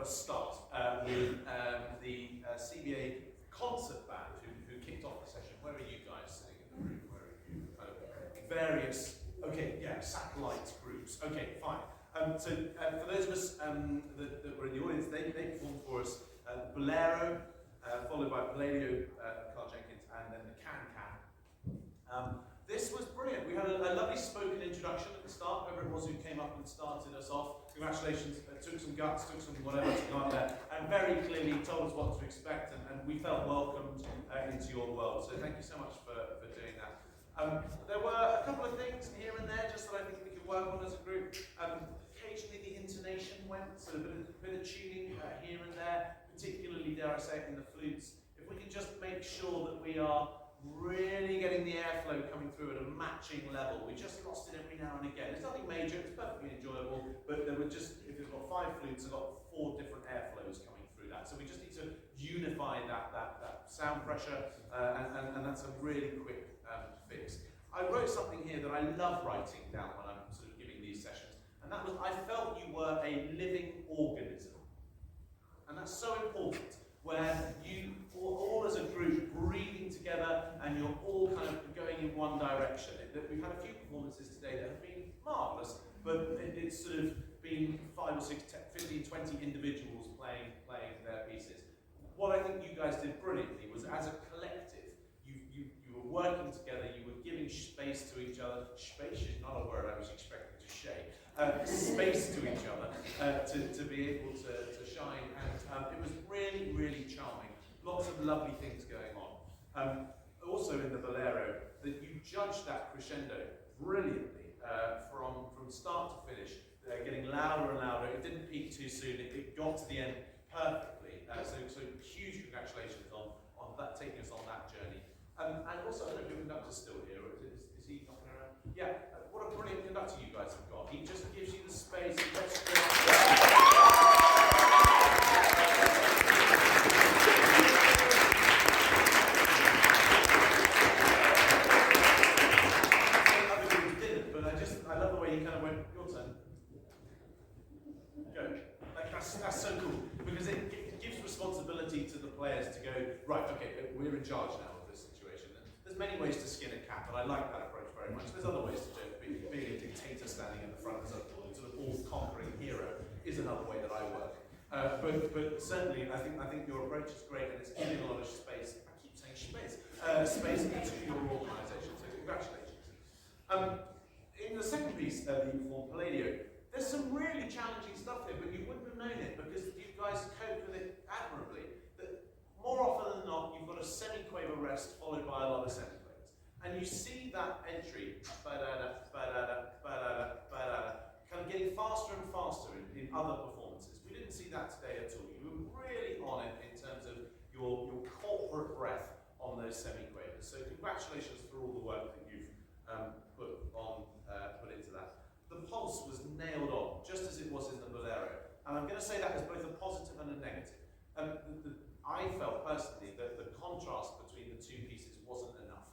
got to start with the CBA concert band who kicked off the session. Where are you guys sitting in the room? Where are you? Various, okay, yeah, satellite groups. Okay, fine. So for those of us that were in the audience, they performed for us Bolero, followed by Palladio, Carl Jenkins, and then the Can. This was brilliant. We had a lovely spoken introduction at the start, whoever it was who came up and started us off. Congratulations, took some guts, took some whatever to go out there, and very clearly told us what to expect, and we felt welcomed into your world. So thank you so much for doing that. There were a couple of things here and there just that I think we could work on as a group. Occasionally the intonation went, so a bit of tuning here and there, particularly, dare I say it, in the flutes. If we can just make sure that we are really getting the airflow coming through at a matching level. We just lost it every now and again. It's nothing major, it's perfectly enjoyable, but there were just, if you've got 5 flutes, I've got 4 different airflows coming through that. So we just need to unify that sound pressure, and that's a really quick fix. I wrote something here that I love writing down when I'm sort of giving these sessions, and that was, I felt you were a living organism. And that's so important, where you all as a group breathing together and you're all kind of going in one direction. We've had a few performances today that have been marvellous, but it's sort of been 5 or 6, 10, 15, 20 individuals playing their pieces. What I think you guys did brilliantly was, as a collective, you were working together, you were giving space to each other. Space is not a word I was expecting to say. Space to each other to be able to shine, and it was really, really charming. Lots of lovely things going on. Also in the Bolero, that you judged that crescendo brilliantly from start to finish, getting louder and louder. It didn't peak too soon. It got to the end perfectly. So huge congratulations on that, taking us on that journey. And also, I don't know if your conductor's still here. Is he knocking around? Yeah. What a brilliant conductor you guys have got. He just gives you the space. I love the way he kind of went, your turn. Go. That's so cool, because it gives responsibility to the players to go, right, okay, we're in charge now of this situation. And there's many ways to skin a cat, but I like that approach very much. There's other ways to do it. Being a dictator standing in the front as a sort of all-conquering hero is another way that I work. But certainly, I think your approach is great, and it's giving a lot of space. I keep saying space. Space into your organisation. So congratulations. In the second piece that you performed, Palladio, there's some really challenging stuff here, but you wouldn't have known it because you guys coped with it admirably. That more often than not, you've got a semi-quaver rest followed by a lot of semi-quavers. And you see that entry, ba-da-da, ba-da-da, ba-da-da, ba-da-da, kind of getting faster and faster in other performances. We didn't see that today at all. You were really on it in terms of your corporate breath on those semi-quavers. So congratulations for all the work that you've put into that. The pulse was nailed on, just as it was in the Bolero. And I'm going to say that as both a positive and a negative. I felt personally that the contrast between the two pieces wasn't enough.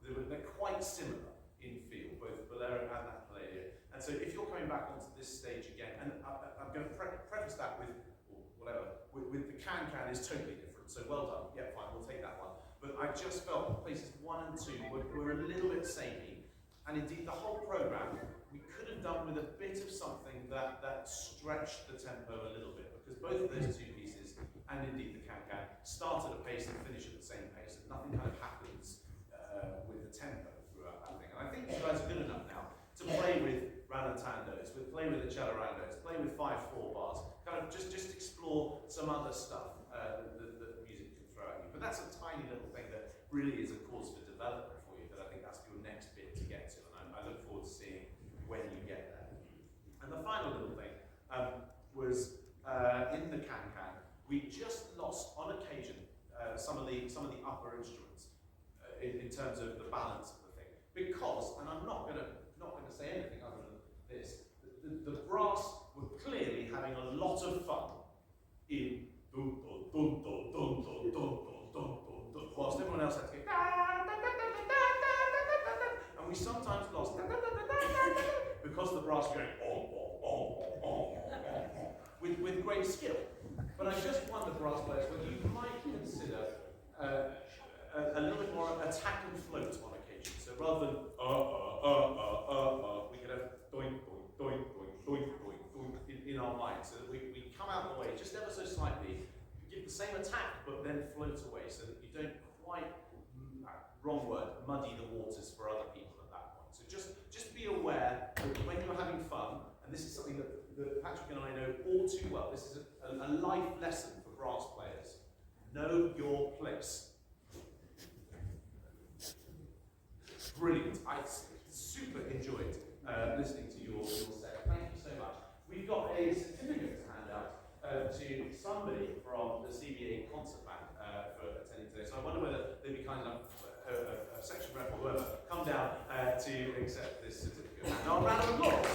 They're quite similar in feel, both Bolero and that Palladio. And so if you're coming back onto this stage again, and I'm going to preface that with, or whatever, with the Can is totally different. So well done. Yeah, fine, we'll take that one. But I just felt that places 1 and 2 were a little bit samey. And indeed, the whole programme, we could have done with a bit of something that stretched the tempo a little bit, because both of those two pieces, and indeed the Can, start at a pace and finish at the same pace, and nothing kind of happens with the tempo throughout that thing. And I think you guys are good enough now to play with rallentandos, play with the cellorandos, play with 5/4 bars, kind of just explore some other stuff that music can throw at you. But that's a tiny little thing that really is a cause for development for you, but I think that's your next bit to get to, and I look forward to seeing when you get there. And the final little thing was in the Can, we just lost on occasion some of the upper instruments in terms of the balance of the thing, because, and I'm not going to say anything other than this, the brass were clearly having a lot of fun in dun dun dun dun dun dun dun dun dun, whilst everyone else had to go and we sometimes lost because the brass were going with great skill. But I just wonder, brass players, whether you might consider a little bit more attack and float on occasion. So rather than we could have doink, doink, doink, doink, doink, doink, doink in our mind, so that we come out of the way just ever so slightly, give the same attack, but then float away, so that you don't quite, wrong word, muddy the waters for other people at that point. So just be aware that when you're having fun, and this is something that Patrick and I know all too well, this is a life lesson for brass players. Know your place. Brilliant. I super enjoyed listening to your set. Thank you so much. We've got a certificate to hand out to somebody from the CBA concert band for attending today. So I wonder whether they'd be kind enough, a section rep or whoever, come down to accept this certificate. Now, a round of applause.